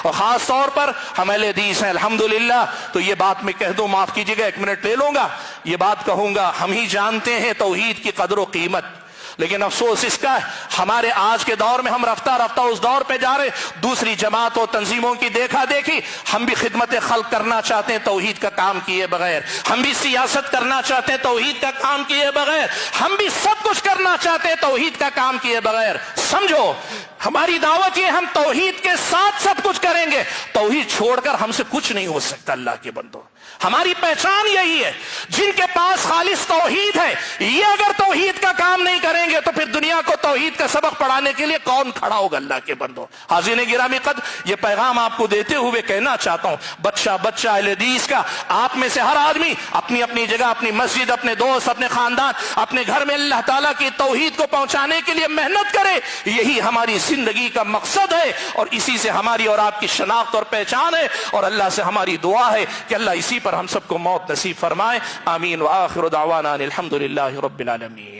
اور خاص طور پر ہم اہل حدیث ہیں الحمدللہ، تو یہ بات میں کہہ دوں، معاف کیجیے گا 1 منٹ لے لوں گا، یہ بات کہوں گا، ہم ہی جانتے ہیں توحید کی قدر و قیمت، لیکن افسوس اس کا ہمارے آج کے دور میں ہم رفتہ رفتہ اس دور پہ جا رہے، دوسری جماعتوں تنظیموں کی دیکھا دیکھی، ہم بھی خدمت خلق کرنا چاہتے ہیں توحید کا کام کیے بغیر، ہم بھی سیاست کرنا چاہتے ہیں توحید کا کام کیے بغیر، ہم بھی سب کچھ کرنا چاہتے ہیں توحید کا کام کیے بغیر۔ سمجھو ہماری دعوت یہ، ہم توحید کے ساتھ سب کچھ کریں گے، توحید چھوڑ کر ہم سے کچھ نہیں ہو سکتا۔ اللہ کے بندو، ہماری پہچان یہی ہے، جن کے پاس خالص توحید ہے، یہ اگر توحید کا کام نہیں کریں گے تو پھر دنیا کو توحید کا سبق پڑھانے کے لیے کون کھڑا ہوگا؟ اللہ کے بندو، حاضرین گرامی قدر، یہ پیغام آپ کو دیتے ہوئے کہنا چاہتا ہوں، بچہ اہل حدیث کا، آپ میں سے ہر آدمی اپنی اپنی جگہ، اپنی مسجد، اپنے دوست، اپنے خاندان، اپنے گھر میں اللہ تعالیٰ کی توحید کو پہنچانے کے لیے محنت کرے، یہی ہماری زندگی کا مقصد ہے، اور اسی سے ہماری اور آپ کی شناخت اور پہچان ہے، اور اللہ سے ہماری دعا ہے کہ اللہ اسی پر ہم سب کو موت نصیب فرمائے۔ آمین وآخر دعوانا الحمدللہ رب العالمین۔